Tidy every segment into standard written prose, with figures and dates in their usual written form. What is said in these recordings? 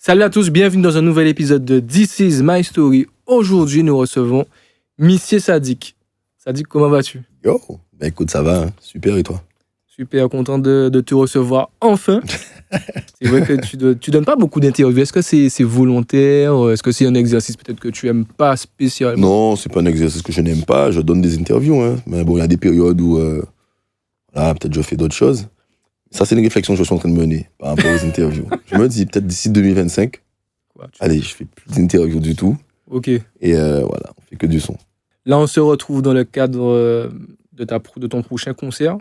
Salut à tous, bienvenue dans un nouvel épisode de This is my story. Aujourd'hui, nous recevons Monsieur Sadiq. Sadiq, comment vas-tu? Yo, ben écoute, ça va, hein. Super, et toi? Super content de te recevoir enfin. C'est vrai que tu donnes pas beaucoup d'interviews. Est-ce que c'est volontaire? Est-ce que c'est un exercice peut-être que tu aimes pas spécialement? Non, c'est pas un exercice que je n'aime pas, je donne des interviews, hein. Mais bon, il y a des périodes où, voilà, peut-être je fais d'autres choses. Ça, c'est une réflexion que je suis en train de mener par rapport aux interviews. Je me dis, peut-être d'ici 2025, allez, je fais plus d'interviews du tout. Ok. Et voilà, on fait que du son. Là, on se retrouve dans le cadre de ton prochain concert.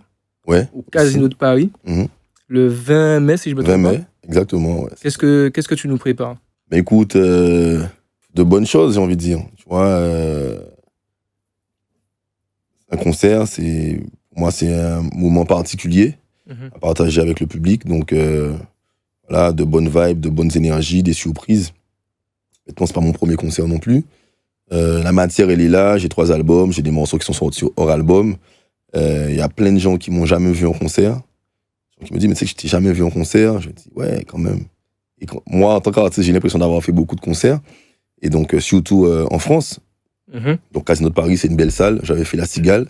Ouais. Au Casino de Paris. Mm-hmm. Le 20 mai, si je me trompe 20 pas. mai, exactement, ouais. Qu'est-ce que tu nous prépares? Ben écoute, de bonnes choses, j'ai envie de dire. Tu vois, un concert, pour moi, c'est un moment particulier à partager avec le public. Donc, voilà, de bonnes vibes, de bonnes énergies, des surprises. Maintenant, c'est pas mon premier concert non plus. La matière, elle est là. J'ai 3 albums, j'ai des morceaux qui sont sortis hors album. Il y a plein de gens qui m'ont jamais vu en concert. Qui me disent, mais tu sais que je t'ai jamais vu en concert. Je me dis, ouais, quand même. Et moi, en tant qu'artiste, j'ai l'impression d'avoir fait beaucoup de concerts. Et donc, surtout en France. Donc, Casino de Paris, c'est une belle salle. J'avais fait la Cigale.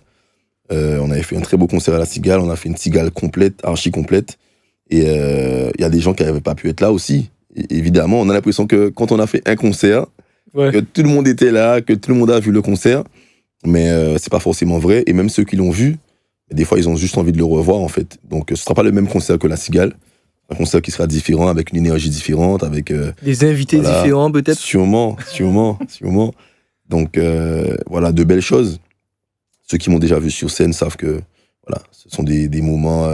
On avait fait un très beau concert à la Cigale. On a fait une Cigale complète, archi complète. Et il y a des gens qui n'avaient pas pu être là aussi. Et évidemment, on a l'impression que quand on a fait un concert, que tout le monde était là, que tout le monde a vu le concert. Mais c'est pas forcément vrai. Et même ceux qui l'ont vu, des fois, ils ont juste envie de le revoir, en fait. Donc, ce sera pas le même concert que la Cigale. Un concert qui sera différent, avec une énergie différente, avec... des invités différents, peut-être? Sûrement. Donc, voilà, de belles choses. Ceux qui m'ont déjà vu sur scène savent que, voilà, ce sont des moments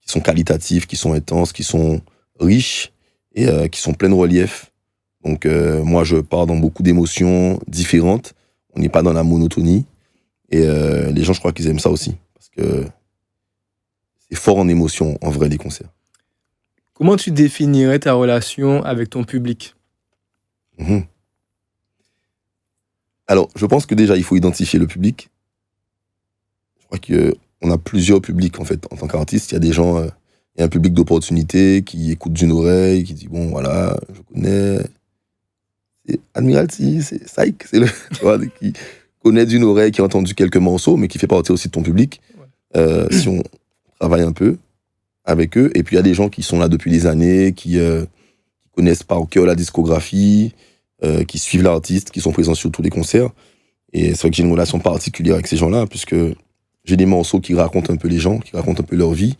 qui sont qualitatifs, qui sont intenses, qui sont riches et qui sont pleins de relief. Donc, moi, je pars dans beaucoup d'émotions différentes. On n'est pas dans la monotonie. Et les gens, je crois qu'ils aiment ça aussi. Parce que c'est fort en émotion, en vrai, les concerts. Comment tu définirais ta relation avec ton public? Alors, je pense que déjà, il faut identifier le public. Je crois qu'on a plusieurs publics, en fait, en tant qu'artiste. Il y a des gens, il y a un public d'opportunité qui écoute d'une oreille, qui dit, bon, voilà, je connais. C'est Admiralty, c'est Psych, c'est tu vois, qui connaît d'une oreille, qui a entendu quelques morceaux, mais qui fait partie aussi de ton public. Si on travaille un peu avec eux. Et puis, il y a des gens qui sont là depuis des années, qui connaissent par cœur la discographie, qui suivent l'artiste, qui sont présents sur tous les concerts. Et c'est vrai que j'ai une relation particulière avec ces gens-là, puisque j'ai des morceaux qui racontent un peu les gens, qui racontent un peu leur vie,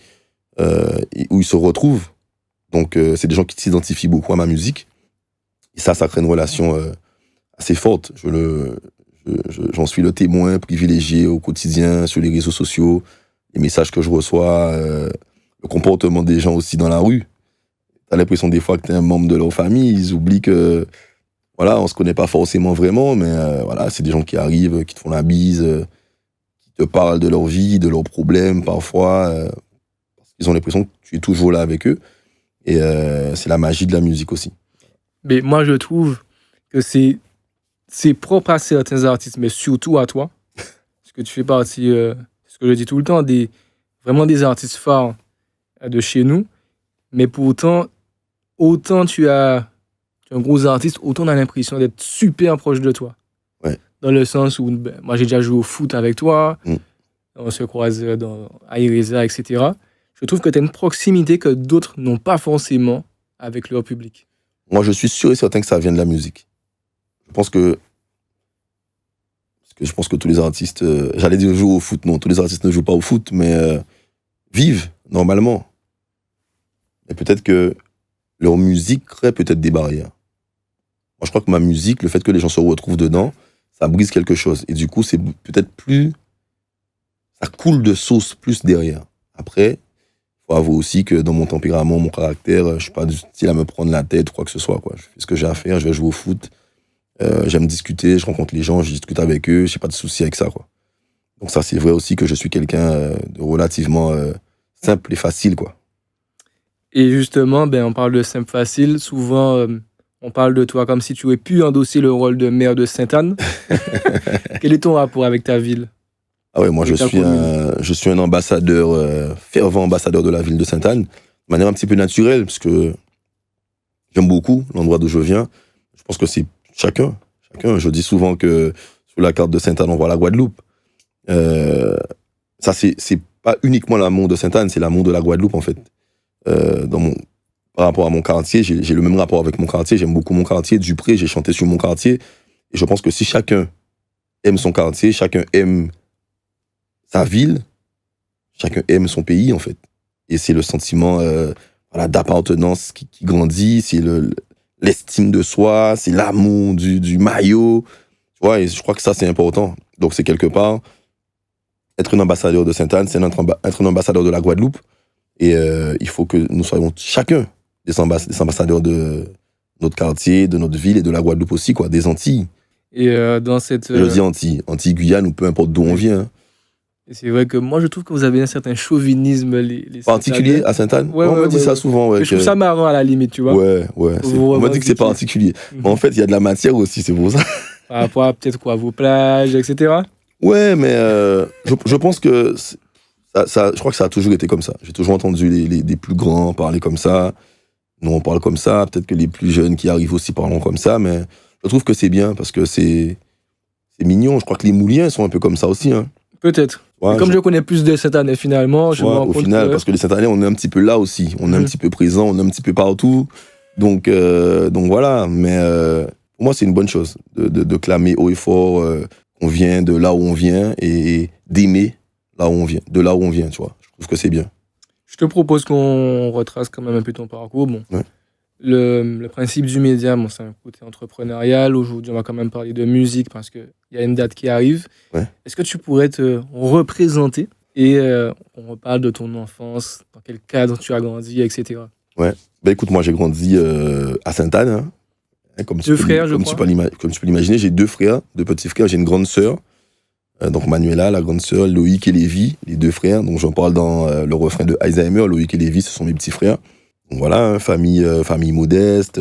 et où ils se retrouvent. Donc, c'est des gens qui s'identifient beaucoup à ma musique. Et ça crée une relation assez forte. J'en suis le témoin privilégié au quotidien, sur les réseaux sociaux, les messages que je reçois, le comportement des gens aussi dans la rue. T'as l'impression des fois que t'es un membre de leur famille, ils oublient que, voilà, on se connaît pas forcément vraiment, mais voilà, c'est des gens qui arrivent, qui te font la bise, qui te parlent de leur vie, de leurs problèmes parfois, parce qu'ils ont l'impression que tu es toujours là avec eux. Et c'est la magie de la musique aussi. Mais moi, je trouve que c'est propre à certains artistes, mais surtout à toi. Parce que tu fais partie, ce que je dis tout le temps, vraiment des artistes phares de chez nous. Mais pourtant, autant tu es un gros artiste, autant on a l'impression d'être super proche de toi. Ouais. Dans le sens où, moi, j'ai déjà joué au foot avec toi. On se croise à Ireza, etc. Je trouve que tu as une proximité que d'autres n'ont pas forcément avec leur public. Moi, je suis sûr et certain que ça vient de la musique. Je pense que tous les artistes, j'allais dire jouent au foot, non, tous les artistes ne jouent pas au foot, mais vivent normalement. Et peut-être que leur musique crée peut-être des barrières. Moi, je crois que ma musique, le fait que les gens se retrouvent dedans, ça brise quelque chose. Et du coup, c'est peut-être plus... Ça coule de sauce plus derrière. Après, il faut avouer aussi que dans mon tempérament, mon caractère, je ne suis pas du style à me prendre la tête ou quoi que ce soit, quoi. Je fais ce que j'ai à faire, je vais jouer au foot. J'aime discuter, je rencontre les gens, je discute avec eux, j'ai pas de souci avec ça, quoi. Donc ça, c'est vrai aussi que je suis quelqu'un de relativement simple et facile, quoi. Et justement, on parle de simple facile. Souvent, on parle de toi comme si tu aurais pu endosser le rôle de maire de Sainte-Anne. Quel est ton rapport avec ta ville? Ah ouais, moi je suis un ambassadeur, fervent ambassadeur de la ville de Sainte-Anne, de manière un petit peu naturelle, parce que J'aime beaucoup l'endroit d'où je viens. Je pense que c'est chacun. Je dis souvent que sur la carte de Sainte-Anne, on voit la Guadeloupe. Ça, c'est pas uniquement l'amour de Sainte-Anne, c'est l'amour de la Guadeloupe, en fait. Par rapport à mon quartier, j'ai le même rapport avec mon quartier. J'aime beaucoup mon quartier. Dupré, j'ai chanté sur mon quartier. Et je pense que si chacun aime son quartier, chacun aime sa ville, chacun aime son pays, en fait. Et c'est le sentiment d'appartenance qui grandit, c'est l'estime de soi, c'est l'amour du maillot. Tu vois, et je crois que ça, c'est important. Donc, c'est quelque part, être un ambassadeur de Sainte-Anne, c'est être un ambassadeur de la Guadeloupe. Et il faut que nous soyons chacun des ambassadeurs de notre quartier, de notre ville et de la Guadeloupe aussi, quoi, des Antilles. Et dans cette... Je dis Antilles, Guyane ou peu importe d'où on vient. Et c'est vrai que moi, je trouve que vous avez un certain chauvinisme. Les particulier à Sainte-Anne. On me dit ça souvent. Ouais, je trouve ça marrant à la limite, tu vois. Ouais. On m'a dit que c'est particulier. Mais en fait, il y a de la matière aussi, c'est pour ça. Par rapport à peut-être quoi, vos plages, etc. Ouais, mais je pense que je crois que ça a toujours été comme ça. J'ai toujours entendu les plus grands parler comme ça. Nous, on parle comme ça. Peut-être que les plus jeunes qui arrivent aussi parlent comme ça. Mais je trouve que c'est bien parce que c'est mignon. Je crois que les Mouliens sont un peu comme ça aussi. Hein. Peut-être. Ouais, comme je connais plus de Sainte-Anne, finalement, je me rends compte. Au final, parce que les Sainte-Annais, on est un petit peu là aussi. On est un petit peu présent, on est un petit peu partout. Donc voilà. Mais pour moi, c'est une bonne chose de clamer haut et fort qu'on vient de là où on vient et d'aimer là où on vient, de là où on vient, tu vois. Je trouve que c'est bien. Je te propose qu'on retrace quand même un peu ton parcours. Bon, ouais. Le principe du média, bon, c'est un côté entrepreneurial. Aujourd'hui, on va quand même parler de musique parce qu'il y a une date qui arrive. Ouais. Est-ce que tu pourrais te représenter et on reparle de ton enfance, dans quel cadre tu as grandi, etc. Ouais. Ben écoute, moi j'ai grandi à Sainte-Anne. Hein, comme tu peux l'imaginer, j'ai 2 frères, 2 petits frères. J'ai une grande sœur. Donc Manuela, la grande sœur, Loïc et Lévi, les 2 frères. Donc j'en parle dans le refrain de Alzheimer. Loïc et Lévi, ce sont mes petits frères. Donc voilà, hein, famille modeste.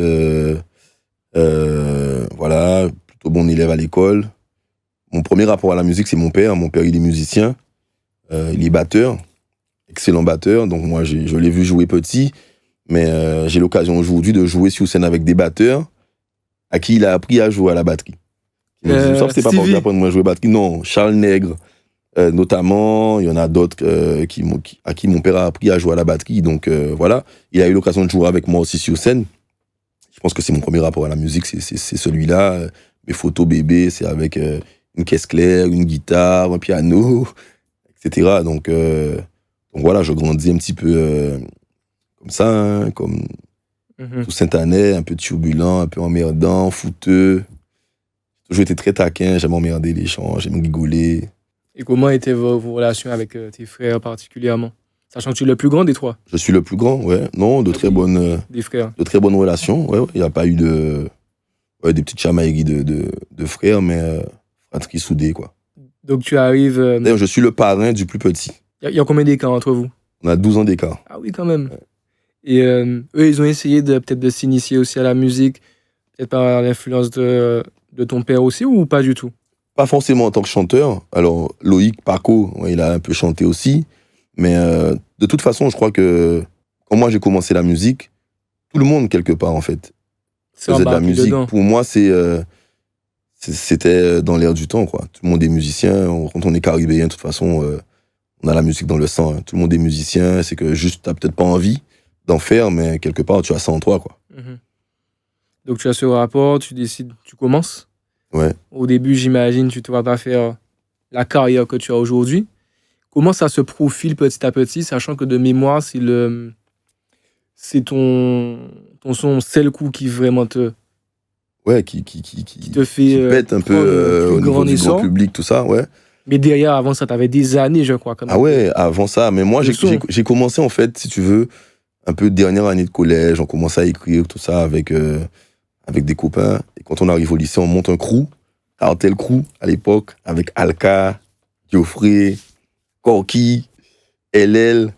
Voilà, plutôt bon élève à l'école. Mon premier rapport à la musique, c'est mon père. Mon père, il est musicien. Il est batteur. Excellent batteur. Donc moi, je l'ai vu jouer petit. Mais j'ai l'occasion aujourd'hui de jouer sur scène avec des batteurs à qui il a appris à jouer à la batterie. Sauf que c'est pas pour apprendre moi à jouer à la batterie. Non, Charles Nègre, notamment. Il y en a d'autres à qui mon père a appris à jouer à la batterie. Donc voilà, il a eu l'occasion de jouer avec moi aussi sur scène. Je pense que c'est mon premier rapport à la musique, c'est celui-là. Mes photos bébés, c'est avec une caisse claire, une guitare, un piano, etc. Donc voilà, je grandis un petit peu comme ça, hein, comme tout Sainte-Annais, un peu turbulent, un peu emmerdant, fouteux. J'ai toujours été très taquin, j'aime emmerder les gens, j'aime rigoler. Et comment étaient vos relations avec tes frères particulièrement? Sachant que tu es le plus grand des 3. Je suis le plus grand, ouais. Non, de très bonnes relations, ouais. Il n'y a pas eu des petites chamailleries de frères, mais fratrie soudée, quoi. Donc tu arrives... D'ailleurs, je suis le parrain du plus petit. Il y a combien d'écart entre vous? On a 12 ans d'écart. Ah oui, quand même. Ouais. Et eux, ils ont essayé peut-être de s'initier aussi à la musique, peut-être par l'influence de ton père aussi, ou pas du tout? Pas forcément en tant que chanteur. Alors, Loïc Paco, ouais, il a un peu chanté aussi. Mais de toute façon, je crois que quand moi j'ai commencé la musique, tout le monde, quelque part, en fait, faisait de la musique. Dedans. Pour moi, c'était dans l'air du temps, quoi. Tout le monde est musicien. Quand on est caribéen, de toute façon, on a la musique dans le sang. Hein. Tout le monde est musicien. C'est que juste, t'as peut-être pas envie d'en faire, mais quelque part, tu as ça en toi, quoi. Donc, tu as ce rapport, tu décides, tu commences. Ouais. Au début, j'imagine, tu ne vas pas faire la carrière que tu as aujourd'hui. Comment ça se profile petit à petit, sachant que de mémoire, c'est ton son Selkou qui vraiment te... Ouais, qui te fait... Qui pète un peu au niveau du grand public, tout ça, ouais. Mais derrière, avant ça, t'avais des années, je crois. Ah ouais, avant ça. Mais moi, j'ai commencé, en fait, si tu veux, un peu dernière année de collège. On commençait à écrire tout ça avec des copains. Et quand on arrive au lycée, on monte un crew, Cartel Crew, à l'époque, avec Alka, Geoffrey, Corky, LL.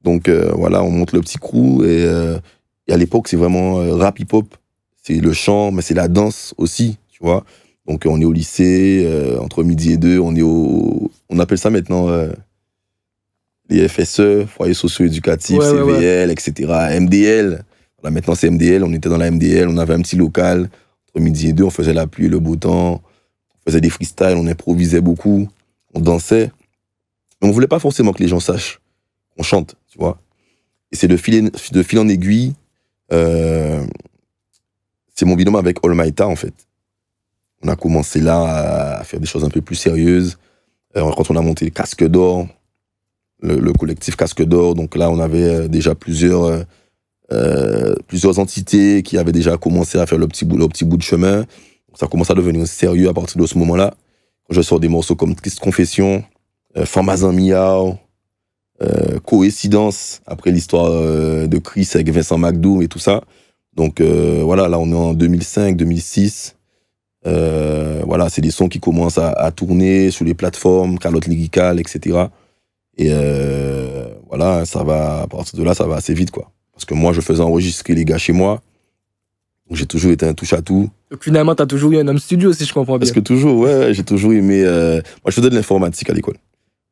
Donc voilà, on monte le petit crew. Et à l'époque, c'est vraiment rap hip-hop. C'est le chant, mais c'est la danse aussi, tu vois. Donc on est au lycée, entre midi et 2, on appelle ça maintenant les FSE, foyers socio-éducatifs, CVL, etc., MDL. Là, maintenant, c'est MDL. On était dans la MDL. On avait un petit local. Entre midi et 2, on faisait la pluie et le beau temps. On faisait des freestyles. On improvisait beaucoup. On dansait. Mais on voulait pas forcément que les gens sachent qu'on chante, tu vois. Et c'est de fil en aiguille. C'est mon binôme avec Olmaïta, en fait. On a commencé là à faire des choses un peu plus sérieuses. Quand on a monté Casque d'Or, le collectif Casque d'Or, donc là, on avait déjà plusieurs entités qui avaient déjà commencé à faire le petit bout de chemin. Donc, ça commence à devenir sérieux à partir de ce moment-là. Quand je sors des morceaux comme Triste Confession, Famazan Miao, Coïncidence, après l'histoire de Chris avec Vincent McDo et tout ça. Donc voilà, là on est en 2005, 2006. Voilà, c'est des sons qui commencent à tourner sur les plateformes, Calotte Lyrical, etc. Et voilà, ça va, à partir de là, ça va assez vite, quoi. Parce que moi, je faisais enregistrer les gars chez moi. Donc j'ai toujours été un touche-à-tout. Donc finalement, t'as toujours eu un homme studio, si je comprends bien. Parce que toujours, ouais, j'ai toujours aimé... moi, je faisais de l'informatique à l'école.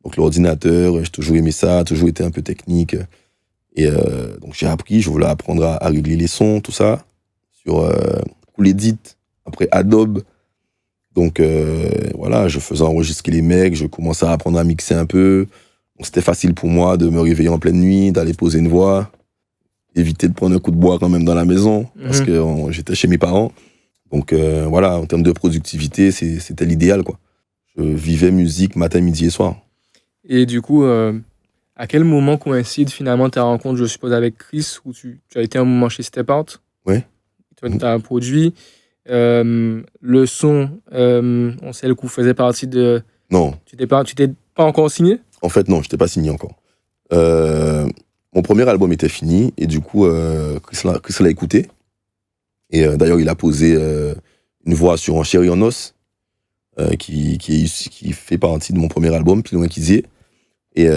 Donc l'ordinateur, j'ai toujours aimé ça, toujours été un peu technique. Et donc j'ai appris, je voulais apprendre à régler les sons, tout ça, sur Cool Edit, après Adobe. Donc voilà, je faisais enregistrer les mecs, je commençais à apprendre à mixer un peu. Donc c'était facile pour moi de me réveiller en pleine nuit, d'aller poser une voix, éviter de prendre un coup de bois quand même dans la maison, parce que j'étais chez mes parents. Donc voilà, en termes de productivité, c'était l'idéal, quoi. Je vivais musique matin, midi et soir. Et du coup, à quel moment coïncide finalement ta rencontre, je suppose, avec Chris, où tu as été un moment chez Step Out? Ouais. Toi, tu as produit. Le son, on sait le coup, faisait partie de... Non. Tu t'es pas encore signé? En fait, non, je n'étais pas signé encore. Mon premier album était fini, et du coup, Chris l'a écouté. Et d'ailleurs, il a posé une voix sur Un Chéri en os, qui fait partie de mon premier album, Pilon Inquisier. Et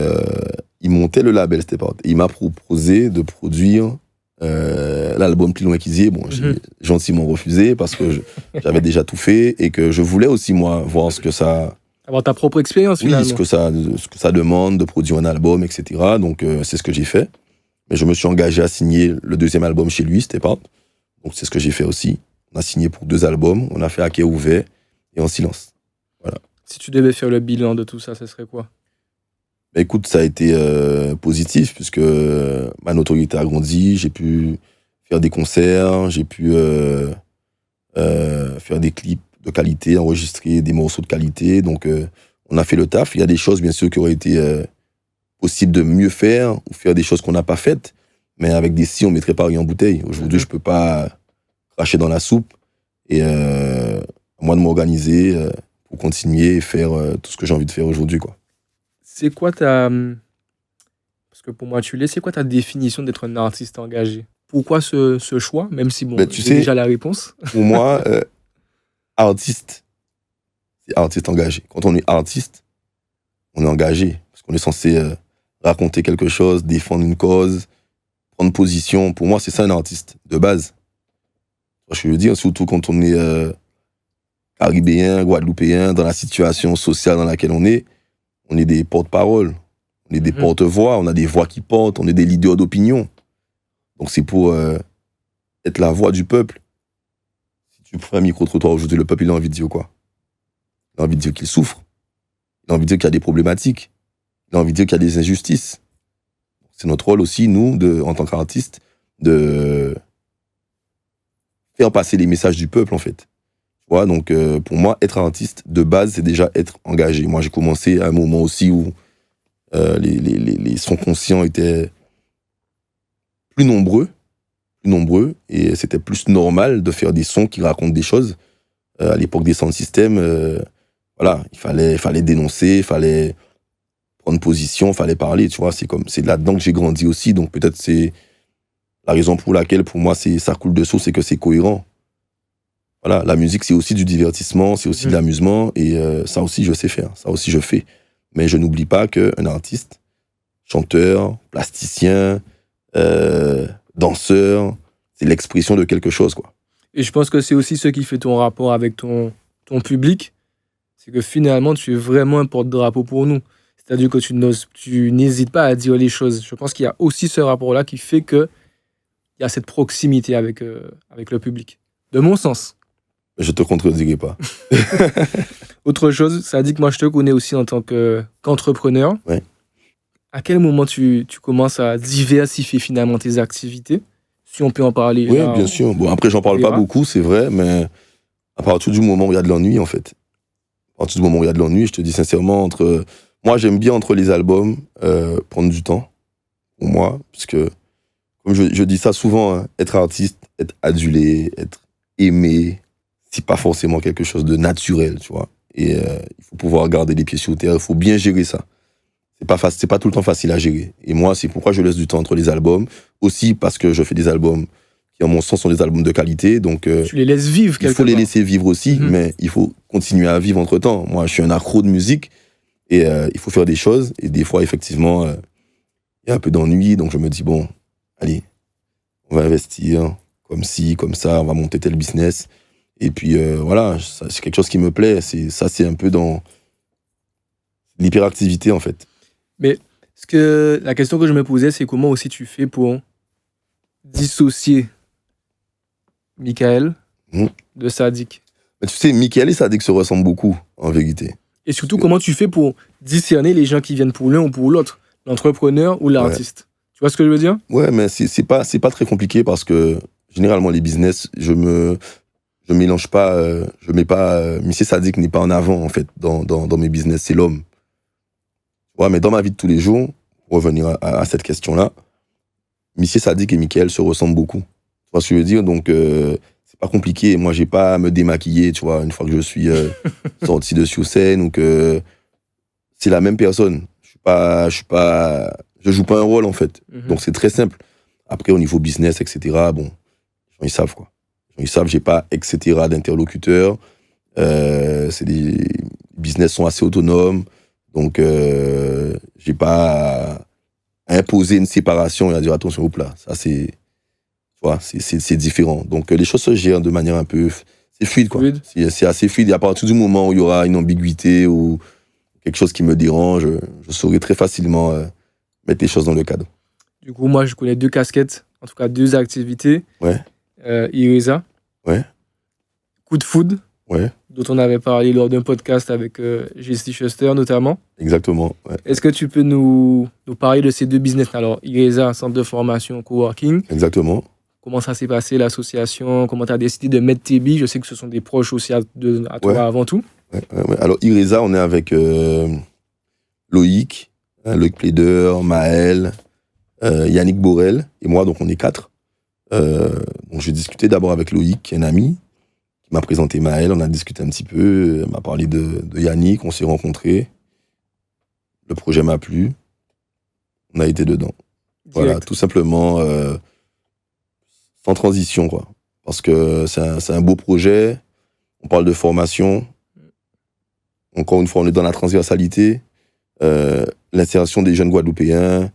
il montait le label Step Out. Et il m'a proposé de produire l'album Pilon Inquisier. Bon, j'ai gentiment refusé parce que j'avais déjà tout fait et que je voulais aussi, moi, voir ce que ça... Avoir ta propre expérience, finalement. Oui, ce que ça demande de produire un album, etc. Donc, c'est ce que j'ai fait. Mais je me suis engagé à signer le deuxième album chez lui, Step Out. Donc, c'est ce que j'ai fait aussi. On a signé pour 2 albums. On a fait À Quai Ouvert et En Silence. Voilà. Si tu devais faire le bilan de tout ça, ce serait quoi? Bah, écoute, ça a été positif puisque ma notoriété a grandi. J'ai pu faire des concerts, j'ai pu faire des clips de qualité, enregistrer des morceaux de qualité. Donc, on a fait le taf. Il y a des choses, bien sûr, qui auraient été possibles de mieux faire ou faire des choses qu'on n'a pas faites. Mais avec des si, on ne mettrait pas rien en bouteille. Aujourd'hui, je ne peux pas cracher dans la soupe. Et à moi de m'organiser pour continuer et faire tout ce que j'ai envie de faire aujourd'hui, quoi. C'est quoi ta... Parce que pour moi, c'est quoi ta définition d'être un artiste engagé? Pourquoi ce choix? Même si, bon, j'ai déjà la réponse. Pour moi, artiste, c'est artiste engagé. Quand on est artiste, on est engagé. Parce qu'on est censé raconter quelque chose, défendre une cause, prendre position. Pour moi, c'est ça un artiste, de base. Je veux dire, surtout quand on est caribéen, guadeloupéen, dans la situation sociale dans laquelle on est des porte-paroles, on est des porte-voix, on a des voix qui portent, on est des leaders d'opinion. Donc c'est pour être la voix du peuple. Si tu prends un micro-trottoir aujourd'hui, le peuple, il a envie de dire quoi? Il a envie de dire qu'il souffre. Il a envie de dire qu'il y a des problématiques. Il a envie de dire qu'il y a des injustices. C'est notre rôle aussi, nous, en tant qu'artistes, de faire passer les messages du peuple, en fait. Tu vois, donc pour moi, être artiste, de base, c'est déjà être engagé. Moi, j'ai commencé à un moment aussi où les sons conscients étaient plus nombreux, et c'était plus normal de faire des sons qui racontent des choses. À l'époque des sound systems, voilà, il fallait dénoncer, il fallait prendre position, il fallait parler, tu vois. C'est là-dedans que j'ai grandi aussi, donc peut-être c'est la raison pour laquelle, pour moi, ça coule de source, c'est que c'est cohérent. Voilà, la musique, c'est aussi du divertissement, c'est aussi de l'amusement, et ça aussi, je sais faire, ça aussi, je fais. Mais je n'oublie pas qu'un artiste, chanteur, plasticien, danseur, c'est l'expression de quelque chose, quoi. Et je pense que c'est aussi ce qui fait ton rapport avec ton public, c'est que finalement, tu es vraiment un porte-drapeau pour nous. C'est-à-dire que tu n'hésites pas à dire les choses. Je pense qu'il y a aussi ce rapport-là qui fait que il y a cette proximité avec le public. De mon sens. Je te contredirai pas. Autre chose, ça dit que moi, je te connais aussi en tant qu'entrepreneur. Ouais. À quel moment tu commences à diversifier finalement tes activités? Si on peut en parler. Oui, là, bien sûr. Bon, après, j'en parle pas beaucoup, c'est vrai, mais à partir du moment où il y a de l'ennui, en fait. À partir du moment où il y a de l'ennui, je te dis sincèrement, moi, j'aime bien entre les albums prendre du temps, pour moi, parce que, comme je dis ça souvent, hein, être artiste, être adulé, être aimé, c'est pas forcément quelque chose de naturel, tu vois. Et il faut pouvoir garder les pieds sur terre, il faut bien gérer ça. C'est pas tout le temps facile à gérer. Et moi, c'est pourquoi je laisse du temps entre les albums. Aussi parce que je fais des albums qui, en mon sens, sont des albums de qualité. Donc, tu les laisses vivre quelque part. Il faut les laisser vivre aussi, mais il faut continuer à vivre entre-temps. Moi, je suis un accro de musique et il faut faire des choses. Et des fois, effectivement, il y a un peu d'ennui. Donc, je me dis, bon, allez, on va investir comme ci, comme ça, on va monter tel business. Et puis, voilà, c'est quelque chose qui me plaît. C'est un peu dans l'hyperactivité, en fait. Mais la question que je me posais, c'est comment aussi tu fais pour dissocier Michael de Sadik? Mais tu sais, Michael et Sadik se ressemblent beaucoup, en vérité. Et surtout, comment tu fais pour discerner les gens qui viennent pour l'un ou pour l'autre, l'entrepreneur ou l'artiste? Ouais. Tu vois ce que je veux dire? Ouais, mais c'est pas très compliqué parce que, généralement, les business, je mélange pas, je mets pas, Monsieur Sadik n'est pas en avant, en fait, dans mes business, c'est l'homme. Ouais, mais dans ma vie de tous les jours, pour revenir à cette question-là, Monsieur Sadik et Michael se ressemblent beaucoup. Tu vois ce que je veux dire? Donc, c'est pas compliqué. Moi, j'ai pas à me démaquiller, tu vois, une fois que je suis sorti de sur scène ou que c'est la même personne. Je joue pas un rôle, en fait. Donc, c'est très simple. Après, au niveau business, etc., bon, ils savent, quoi. Ils savent, j'ai pas, etc., d'interlocuteurs. Les business sont assez autonomes. Donc, j'ai pas à imposer une séparation et à dire attention, hop là, ça c'est différent. Donc, les choses se gèrent de manière un peu. C'est fluide, quoi. C'est assez fluide. Et à partir du moment où il y aura une ambiguïté ou quelque chose qui me dérange, je saurai très facilement mettre les choses dans le cadre. Du coup, moi, je connais 2 casquettes, en tout cas 2 activités. Ouais. Ireza. Ouais. Coup de foudre. Ouais. Dont on avait parlé lors d'un podcast avec Jessie Schuster notamment. Exactement. Ouais. Est-ce que tu peux nous parler de ces 2 business? Alors, Ireza, centre de formation, coworking. Exactement. Comment ça s'est passé, l'association? Comment tu as décidé de mettre tes billes? Je sais que ce sont des proches aussi à toi avant tout. Ouais. Alors, Ireza, on est avec Loïc Plaider, Maël, Yannick Borel et moi, donc on est 4. Donc, j'ai discuté d'abord avec Loïc, qui est un ami. Il m'a présenté Maël, on a discuté un petit peu, il m'a parlé de Yannick, on s'est rencontrés. Le projet m'a plu, on a été dedans. Direct. Voilà, tout simplement, sans transition, quoi. Parce que c'est un beau projet, on parle de formation, encore une fois, on est dans la transversalité, l'insertion des jeunes Guadeloupéens,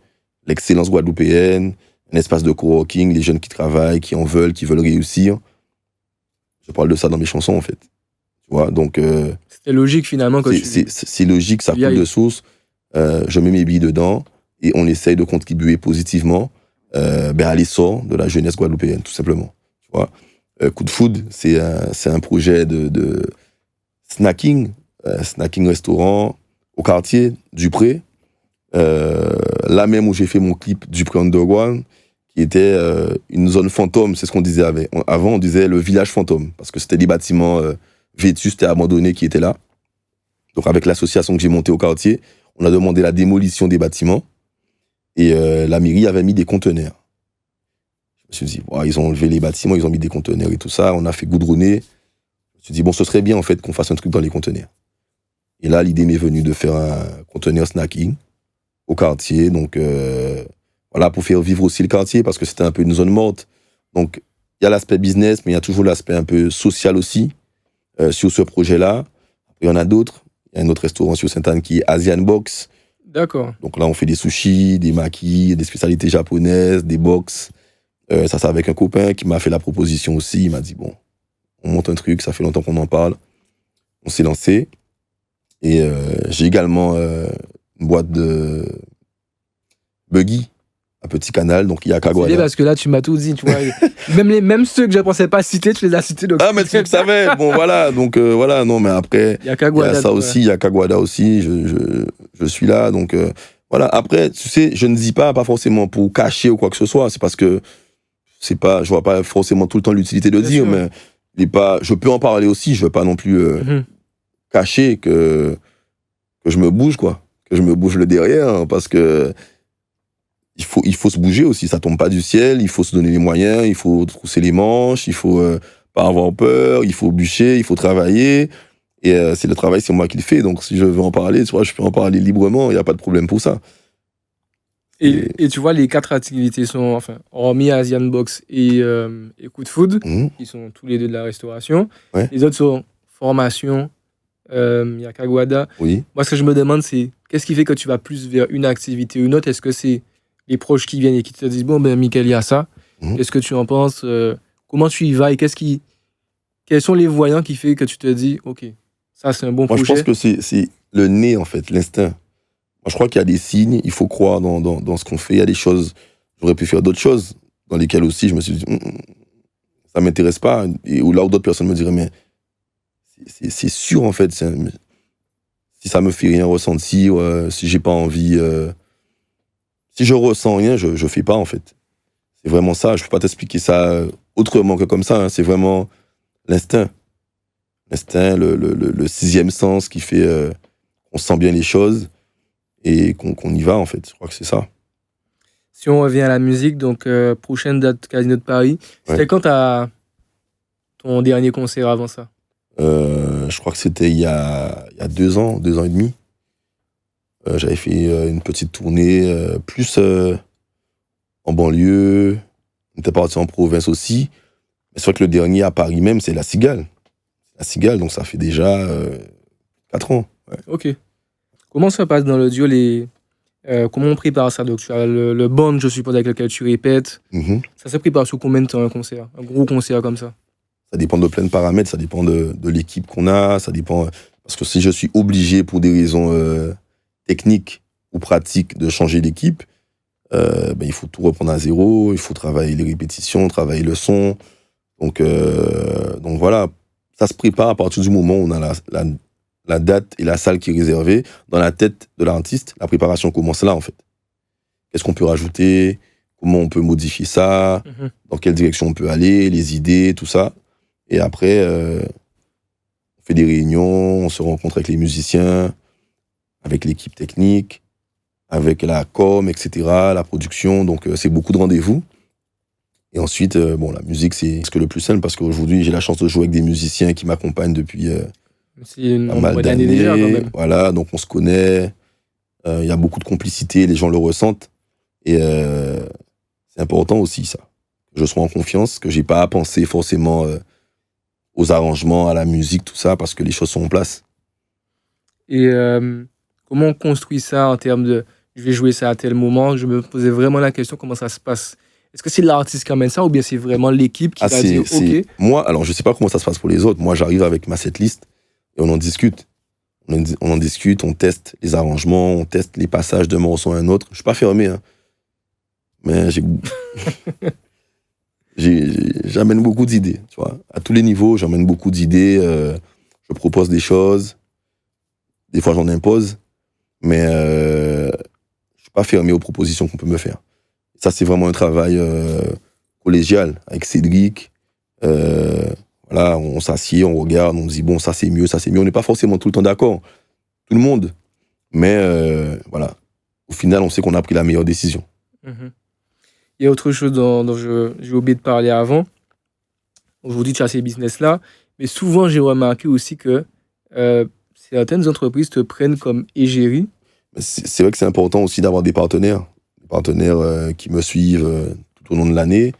l'excellence guadeloupéenne, un espace de coworking, les jeunes qui travaillent, qui en veulent, qui veulent réussir. Je parle de ça dans mes chansons, en fait. Tu vois, donc... C'était logique, finalement, que c'est logique, ça coule de source. Je mets mes billes dedans et on essaye de contribuer positivement à l'essor de la jeunesse guadeloupéenne, tout simplement. Tu vois, Coup de foudre, c'est un projet de snacking restaurant au quartier Dupré. Là même où j'ai fait mon clip Dupré Underground, qui était une zone fantôme, c'est ce qu'on disait avant, on disait le village fantôme, parce que c'était des bâtiments vétustes et abandonnés qui étaient là. Donc avec l'association que j'ai montée au quartier, on a demandé la démolition des bâtiments, et la mairie avait mis des conteneurs. Je me suis dit, ils ont enlevé les bâtiments, ils ont mis des conteneurs et tout ça, on a fait goudronner. Je me suis dit, bon, ce serait bien en fait qu'on fasse un truc dans les conteneurs. Et là, l'idée m'est venue de faire un conteneur snacking au quartier, donc... Voilà, pour faire vivre aussi le quartier, parce que c'était un peu une zone morte. Donc, il y a l'aspect business, mais il y a toujours l'aspect un peu social aussi, sur ce projet-là. Il y en a d'autres. Il y a un autre restaurant sur Sainte-Anne qui est Asian Box. D'accord. Donc là, on fait des sushis, des makis, des spécialités japonaises, des box. Ça, c'est avec un copain qui m'a fait la proposition aussi. Il m'a dit, bon, on monte un truc, ça fait longtemps qu'on en parle. On s'est lancé. Et j'ai également une boîte de buggy un petit canal, donc il y a C'est bien Kaguada. parce que là, tu m'as tout dit, tu vois. Même ceux que je ne pensais pas citer, tu les as cités. Donc Ah, mais tu le savais, bon voilà, donc voilà, non, mais après, il y a il y Kaguada. a ça aussi, il y a Kaguada aussi, je suis là, donc voilà. Après, tu sais, je ne dis pas forcément pour cacher ou quoi que ce soit, c'est parce que je vois pas forcément tout le temps l'utilité de Bien dire, sûr. mais je peux en parler aussi, je veux pas non plus cacher que je me bouge, quoi, que je me bouge le derrière, hein, parce que il faut se bouger aussi, ça tombe pas du ciel, il faut se donner les moyens, il faut trousser les manches, il faut pas avoir peur, il faut bûcher, il faut travailler. Et c'est le travail, c'est moi qui le fais. Donc si je veux en parler, tu vois, je peux en parler librement, il n'y a pas de problème pour ça. Et tu vois, les 4 activités sont, enfin, hormis Asian Box et Coup de Food, qui sont tous les deux de la restauration. Ouais. Les autres sont formation, il y a Kaguada. Oui. Moi, ce que je me demande, c'est qu'est-ce qui fait que tu vas plus vers une activité ou une autre? Est-ce que c'est les proches qui viennent et qui te disent, bon, ben, Mickaël, il y a ça. Qu'est-ce que tu en penses? Comment tu y vas et quels sont les voyants qui font que tu te dis, OK, ça, c'est un bon Moi, projet? je pense que c'est le nez, en fait, l'instinct. Moi, je crois qu'il y a des signes, il faut croire dans ce qu'on fait. Il y a des choses, j'aurais pu faire d'autres choses dans lesquelles aussi je me suis dit, ça m'intéresse pas. Et là où d'autres personnes me diraient, mais c'est sûr, en fait, si ça me fait rien ressentir, si j'ai pas envie, si je ressens rien, je fais pas, en fait. C'est vraiment ça. Je peux pas t'expliquer ça autrement que comme ça, hein. C'est vraiment l'instinct. L'instinct, le sixième sens qui fait qu'on sent bien les choses et qu'on y va, en fait. Je crois que c'est ça. Si on revient à la musique, donc prochaine date Casino de Paris, c'était quand ton dernier concert avant ça? Je crois que c'était il y a 2 ans et demi. J'avais fait une petite tournée, plus en banlieue. On était parti en province aussi. Mais c'est vrai que le dernier à Paris même, c'est La Cigale. La Cigale, donc ça fait déjà 4 ans. Ouais. Ok. Comment ça passe dans l'audio comment on prépare ça? Donc tu as le band, je suppose, avec lequel tu répètes. Ça se prépare sur combien de temps un concert? Un gros concert comme ça? Ça dépend de plein de paramètres, ça dépend de l'équipe qu'on a, ça dépend... Parce que si je suis obligé pour des raisons techniques ou pratiques de changer d'équipe, il faut tout reprendre à zéro, il faut travailler les répétitions, travailler le son. Donc voilà, ça se prépare à partir du moment où on a la date et la salle qui est réservée. Dans la tête de l'artiste, la préparation commence là, en fait. Qu'est-ce qu'on peut rajouter? Comment on peut modifier ça? Dans quelle direction on peut aller? Les idées, tout ça. Et après, on fait des réunions, on se rencontre avec les musiciens, avec l'équipe technique, avec la com, etc., la production. Donc, c'est beaucoup de rendez-vous. Et ensuite, la musique, c'est ce que le plus simple, parce qu'aujourd'hui, j'ai la chance de jouer avec des musiciens qui m'accompagnent depuis pas mal d'années. Déjà, quand même. Voilà, donc on se connaît. Il y a beaucoup de complicité, les gens le ressentent. Et c'est important aussi, ça. Que je sois en confiance, que j'ai pas à penser forcément aux arrangements, à la musique, tout ça, parce que les choses sont en place. Et comment on construit ça en termes de je vais jouer ça à tel moment? Je me posais vraiment la question, comment ça se passe? Est-ce que c'est l'artiste qui amène ça ou bien c'est vraiment l'équipe qui va dire OK? Moi, alors je sais pas comment ça se passe pour les autres. Moi, j'arrive avec ma setlist et on en discute. On en discute, on teste les arrangements, on teste les passages d'un morceau à un autre. Je suis pas fermé, hein. Mais j'amène beaucoup d'idées, tu vois. À tous les niveaux, j'amène beaucoup d'idées. Je propose des choses. Des fois, j'en impose. Mais je suis pas fermé aux propositions qu'on peut me faire. Ça, c'est vraiment un travail collégial avec Cédric. Voilà, on s'assied, on regarde, on se dit, bon, ça c'est mieux, ça c'est mieux. On n'est pas forcément tout le temps d'accord, tout le monde. Mais voilà, au final, on sait qu'on a pris la meilleure décision. Il y a autre chose dont j'ai oublié de parler avant. Aujourd'hui, tu as ces business-là. Mais souvent, j'ai remarqué aussi que certaines entreprises te prennent comme égérie. C'est vrai que c'est important aussi d'avoir des partenaires qui me suivent tout au long de l'année.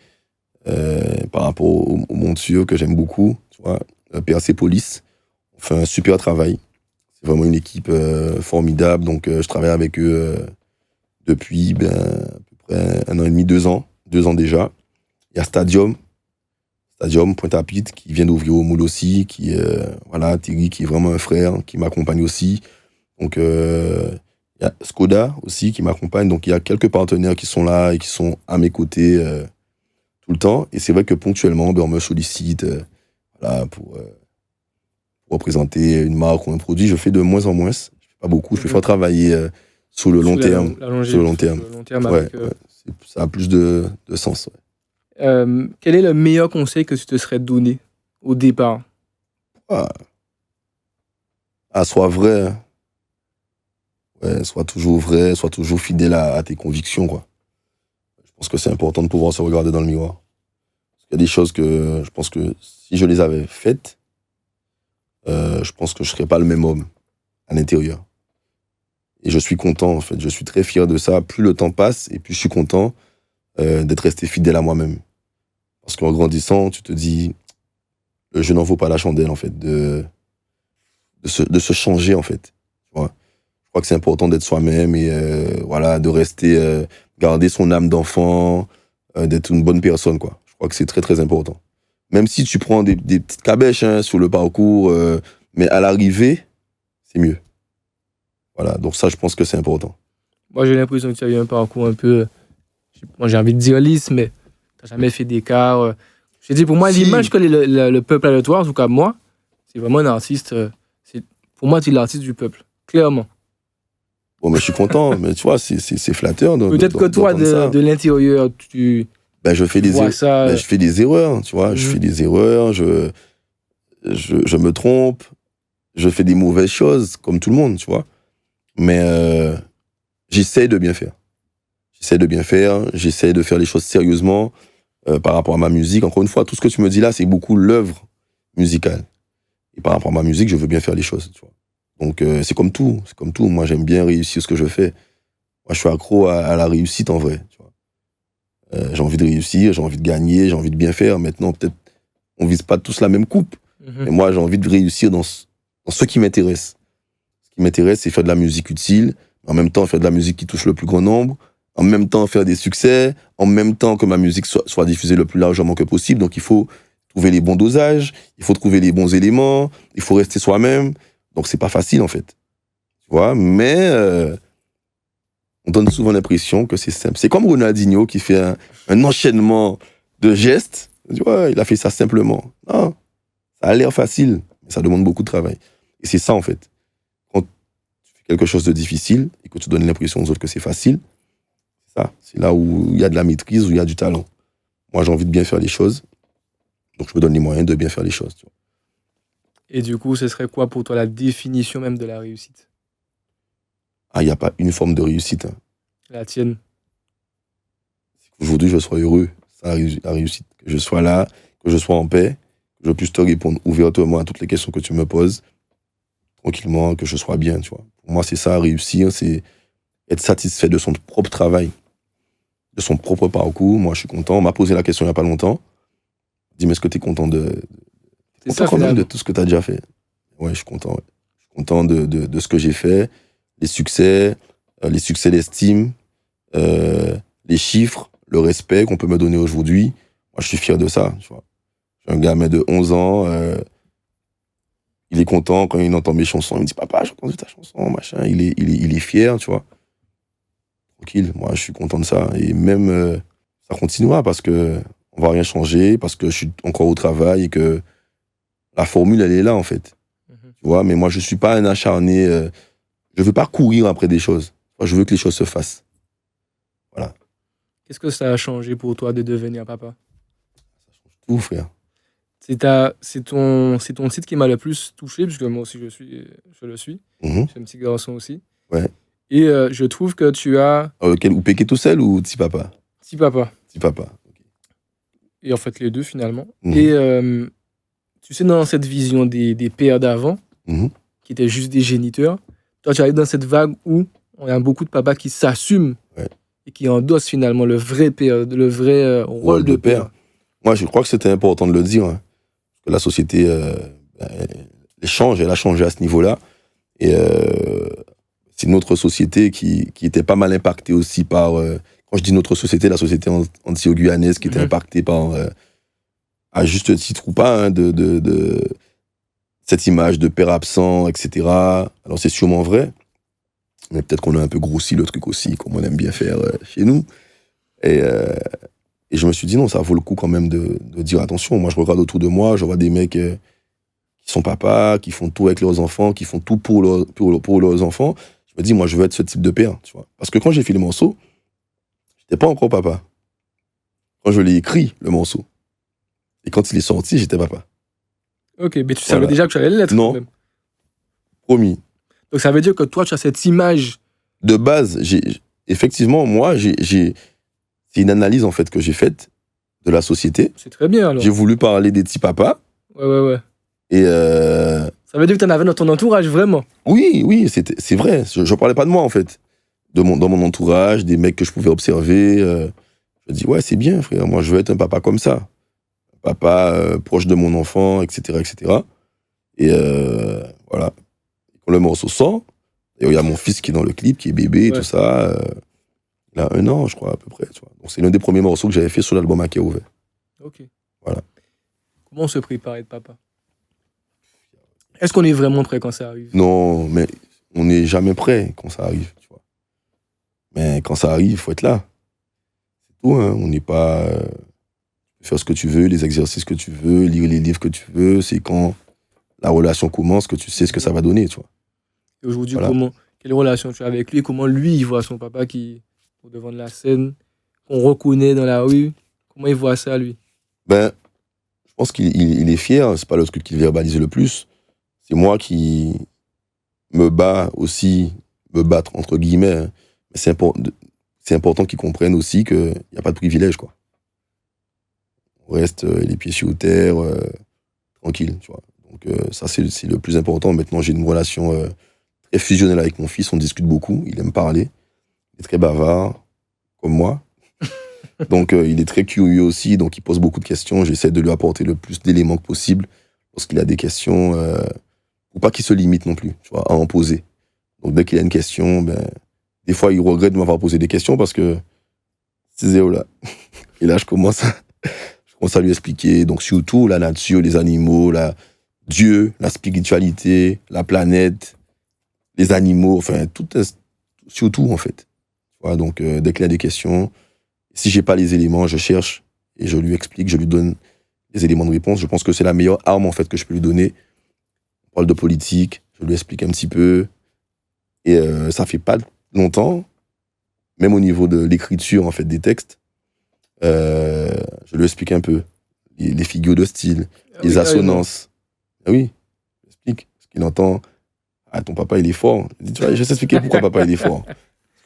Par rapport au Montsure que j'aime beaucoup, tu vois, PRC Police, on fait un super travail. C'est vraiment une équipe formidable, donc je travaille avec eux depuis à peu près 1 an et demi, 2 ans déjà. Il y a Stadium, Pointe-à-Pitre, qui vient d'ouvrir au Moule aussi, Thierry, qui est vraiment un frère, qui m'accompagne aussi. Donc, il Il y a Skoda aussi qui m'accompagne. Donc, il y a quelques partenaires qui sont là et qui sont à mes côtés tout le temps. Et c'est vrai que ponctuellement, on me sollicite voilà, pour représenter une marque ou un produit. Je fais de moins en moins. Je fais pas beaucoup. Je préfère travailler sur le long terme. Sur le long terme. Ouais, ouais. Ça a plus de sens. Ouais. Quel est le meilleur conseil que tu te serais donné au départ? Sois vrai. Ouais, sois toujours vrai, sois toujours fidèle à tes convictions, quoi. Je pense que c'est important de pouvoir se regarder dans le miroir. Il y a des choses que je pense que si je les avais faites, je pense que je serais pas le même homme à l'intérieur. Et je suis content, en fait. Je suis très fier de ça. Plus le temps passe, et plus je suis content d'être resté fidèle à moi-même. Parce qu'en grandissant, tu te dis, je n'en vaux pas la chandelle, en fait, de se changer, en fait. Tu vois. Je crois que c'est important d'être soi-même et voilà, de rester, garder son âme d'enfant, d'être une bonne personne, quoi. Je crois que c'est très, très important. Même si tu prends des petites cabèches sur le parcours, mais à l'arrivée, c'est mieux. Voilà, donc ça, je pense que c'est important. Moi, j'ai l'impression que tu as eu un parcours un peu, moi, j'ai envie de dire lisse, mais tu n'as jamais fait d'écart. Je dis, pour moi, l'image que le peuple a de toi, en tout cas moi, c'est vraiment un artiste. Pour moi, tu es l'artiste du peuple, clairement. Bon, mais je suis content, mais tu vois, c'est flatteur. Peut-être que toi, de l'intérieur, je fais des je fais des erreurs, tu vois. Je fais des erreurs, je me trompe, je fais des mauvaises choses, comme tout le monde, tu vois. Mais j'essaie de bien faire. J'essaie de faire les choses sérieusement par rapport à ma musique. Encore une fois, tout ce que tu me dis là, c'est beaucoup l'œuvre musicale. Et par rapport à ma musique, je veux bien faire les choses, tu vois. Donc, c'est comme tout. Moi, j'aime bien réussir ce que je fais. Moi, je suis accro à la réussite, en vrai, tu vois. J'ai envie de réussir, j'ai envie de gagner, j'ai envie de bien faire. Maintenant, peut-être, on vise pas tous la même coupe. Mais moi, j'ai envie de réussir dans ce qui m'intéresse. Ce qui m'intéresse, c'est faire de la musique utile, en même temps, faire de la musique qui touche le plus grand nombre, en même temps, faire des succès, en même temps que ma musique soit diffusée le plus largement que possible. Donc, il faut trouver les bons dosages, il faut trouver les bons éléments, il faut rester soi-même. Donc, c'est pas facile, en fait. Tu vois, mais on donne souvent l'impression que c'est simple. C'est comme Ronaldinho qui fait un enchaînement de gestes. Tu vois, il a fait ça simplement. Non, ça a l'air facile, mais ça demande beaucoup de travail. Et c'est ça, en fait. Quand tu fais quelque chose de difficile et que tu donnes l'impression aux autres que c'est facile, c'est ça. C'est là où il y a de la maîtrise, où il y a du talent. Moi, j'ai envie de bien faire les choses. Donc, je me donne les moyens de bien faire les choses. Tu vois. Et du coup, ce serait quoi pour toi la définition même de la réussite? Il n'y a pas une forme de réussite. La tienne. Aujourd'hui, je sois heureux. C'est la réussite. Que je sois là, que je sois en paix, que je puisse te répondre ouvertement à toutes les questions que tu me poses, tranquillement, que je sois bien, tu vois. Pour moi, c'est ça, réussir, c'est être satisfait de son propre travail, de son propre parcours. Moi, je suis content. On m'a posé la question il n'y a pas longtemps. Dis-moi, est-ce que tu es content de tout ce que tu as déjà fait? Ouais, je suis content. Ouais. Je suis content de ce que j'ai fait, les succès d'estime, les chiffres, le respect qu'on peut me donner aujourd'hui. Moi, je suis fier de ça. Tu vois. J'ai un gamin de 11 ans, il est content quand il entend mes chansons. Il me dit, papa, j'ai entendu ta chanson, machin. Il est fier, tu vois. Tranquille, moi, je suis content de ça. Et même, ça continuera parce que on va rien changer, parce que je suis encore au travail et que la formule, elle est là, en fait. Tu vois, mais moi, je suis pas un acharné. Je veux pas courir après des choses. Moi, je veux que les choses se fassent. Voilà. Qu'est-ce que ça a changé pour toi de devenir papa? Ça change tout, frère. C'est ton titre qui m'a le plus touché, puisque moi aussi, je le suis. Mm-hmm. Je suis un petit garçon aussi. Ouais. Et je trouve que tu as... Ou Péké tout seul ou Petit Papa? Petit Papa. Petit Papa. Okay. Et en fait, les deux, finalement. Mm-hmm. Et tu sais, dans cette vision des pères d'avant, mm-hmm. qui étaient juste des géniteurs, toi, tu arrives dans cette vague où on a beaucoup de papas qui s'assument et qui endossent finalement le vrai père, le vrai rôle de père. Moi, je crois que c'était important de le dire. Hein, parce que la société elle a changé à ce niveau-là. Et c'est notre société qui était pas mal impactée aussi par... quand je dis notre société, la société antilo-guyanaise qui était impactée par, à juste titre ou pas, hein, de cette image de père absent, etc. Alors c'est sûrement vrai. Mais peut-être qu'on a un peu grossi le truc aussi, comme on aime bien faire chez nous. Et je me suis dit, non, ça vaut le coup quand même de dire attention. Moi, je regarde autour de moi, je vois des mecs qui sont papas, qui font tout avec leurs enfants, qui font tout pour leurs enfants. Je me dis, moi, je veux être ce type de père, tu vois. Parce que quand j'ai fait le morceau, j'étais pas encore papa. Quand je l'ai écrit, le morceau, et quand il est sorti, j'étais papa. Ok, mais tu savais déjà que tu allais l'être non, quand même. Promis. Donc ça veut dire que toi, tu as cette image. De base, effectivement, moi, c'est une analyse en fait que j'ai faite de la société. C'est très bien alors. J'ai voulu parler des petits papas. Ouais. Et ça veut dire que tu en avais dans ton entourage, vraiment. Oui, c'est vrai. Je parlais pas de moi en fait. Dans mon entourage, des mecs que je pouvais observer. Je me dis, ouais, c'est bien, frère. Moi, je veux être un papa comme ça. Un papa proche de mon enfant, etc., etc. Et voilà. Quand le morceau sort, et il y a mon fils qui est dans le clip, qui est bébé, tout ça. Il a 1 an, je crois, à peu près. Tu vois. Donc, c'est l'un des premiers morceaux que j'avais fait sur l'album À Cœur Ouvert. Ok. Voilà. Comment on se prépare à être papa? Est-ce qu'on est vraiment prêt quand ça arrive? Non, mais on n'est jamais prêt quand ça arrive. Tu vois. Mais quand ça arrive, il faut être là. C'est tout, hein. On n'est pas... faire ce que tu veux, les exercices que tu veux, lire les livres que tu veux. C'est quand la relation commence que tu sais ce que ça va donner, tu vois. Et aujourd'hui, quelle relation tu as avec lui? Comment lui, il voit son papa qui est au devant de la scène, qu'on reconnaît dans la rue? Comment il voit ça, lui? Je pense qu'il est fier. C'est pas le truc qu'il verbalise le plus. C'est moi qui me bats aussi, me battre entre guillemets. Hein. Mais c'est important qu'ils comprennent aussi qu'il n'y a pas de privilège, quoi. On reste les pieds sur terre, tranquille, tu vois. Donc ça, c'est le plus important. Maintenant, j'ai une relation très fusionnelle avec mon fils. On discute beaucoup. Il aime parler. Il est très bavard, comme moi. Donc, il est très curieux aussi. Donc, il pose beaucoup de questions. J'essaie de lui apporter le plus d'éléments que possible lorsqu'il a des questions. Pour pas qu'il se limite non plus, tu vois, à en poser. Donc, dès qu'il a une question, des fois, il regrette de m'avoir posé des questions parce que c'est zéro là. Et là, je commence à lui expliquer. Donc, surtout la nature, les animaux, Dieu, la spiritualité, la planète, les animaux, enfin, surtout, en fait. Voilà, donc, dès qu'il a des questions, si j'ai pas les éléments, je cherche et je lui explique, je lui donne les éléments de réponse. Je pense que c'est la meilleure arme, en fait, que je peux lui donner. On parle de politique, je lui explique un petit peu. Et ça fait pas longtemps, même au niveau de l'écriture, en fait, des textes, je lui explique un peu les figures de style, les assonances. Ah oui, je lui explique. Parce qu'il entend, ton papa, il est fort. Je dis, tu vois, je vais t'expliquer pourquoi papa, il est fort.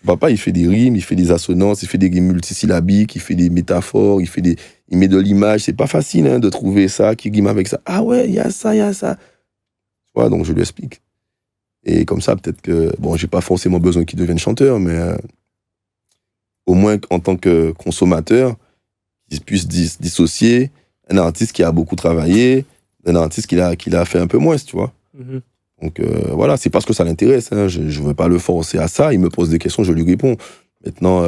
Papa, il fait des rimes, il fait des assonances, il fait des rimes multisyllabiques, il fait des métaphores, il met de l'image. C'est pas facile hein, de trouver ça, qui rime avec ça. Ah ouais, il y a ça, il y a ça. Tu vois, donc je lui explique. Et comme ça, peut-être que, bon, j'ai pas forcément besoin qu'il devienne chanteur, mais au moins, en tant que consommateur, qu'il puisse dissocier un artiste qui a beaucoup travaillé d'un artiste qui l'a fait un peu moins, tu vois. Mm-hmm. Donc voilà, c'est parce que ça l'intéresse. Hein. Je ne veux pas le forcer à ça. Il me pose des questions, je lui réponds. Maintenant,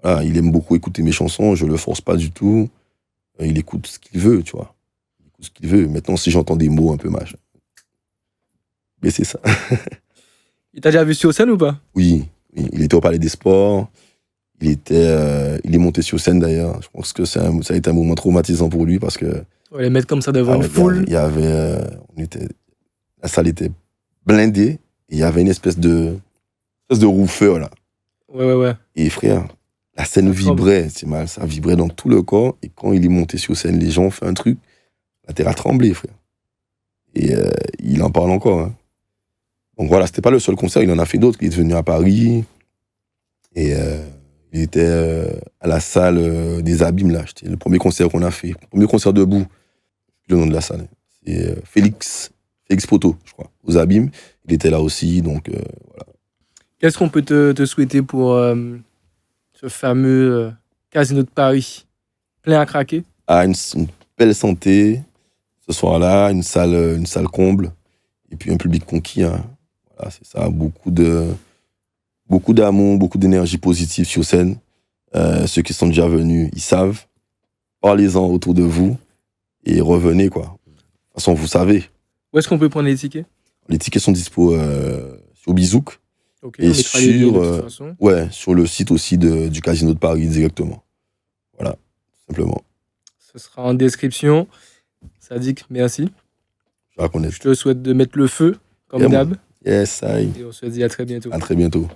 voilà, il aime beaucoup écouter mes chansons. Je ne le force pas du tout. Il écoute ce qu'il veut, tu vois. Il écoute ce qu'il veut. Maintenant, si j'entends des mots un peu mâches, mais c'est ça. Il t'a déjà vu sur scène ou pas? Oui. Il était au Palais des Sports. Il est monté sur scène d'ailleurs. Je pense que ça a été un moment traumatisant pour lui parce que. Ouais, les mettre comme ça devant une foule. Il y avait, la salle était blindée. Et il y avait une espèce de rouffeur là. Ouais. Et frère, la scène vibrait, c'est mal, ça vibrait dans tout le corps. Et quand il est monté sur scène, les gens ont fait un truc, la terre a tremblé, frère. Et il en parle encore. Hein. Donc voilà, c'était pas le seul concert, il en a fait d'autres. Il est venu à Paris. Et il était à la salle des Abîmes là. C'était le premier concert qu'on a fait. Le premier concert debout. Le nom de la salle. C'est Félix Poto, je crois, aux Abîmes. Il était là aussi, donc voilà. Qu'est-ce qu'on peut te souhaiter pour ce fameux Casino de Paris, plein à craquer? Une belle santé, ce soir-là, une salle comble, et puis un public conquis. Hein. Voilà, c'est ça, beaucoup d'amour, beaucoup d'énergie positive sur scène. Ceux qui sont déjà venus, ils savent. Parlez-en autour de vous et revenez, quoi. De toute façon, vous savez. Où est-ce qu'on peut prendre les tickets? Les tickets sont dispo sur Bizouk. Ok, Et on mettra les liens de sur, toute façon. ouais, sur le site aussi du Casino de Paris directement. Voilà, tout simplement. Ce sera en description. Sadik, merci. Je vais reconnaître. Je te souhaite de mettre le feu, comme Yeah, man. d'hab. Yes, aïe. Et on se dit à très bientôt. À très bientôt.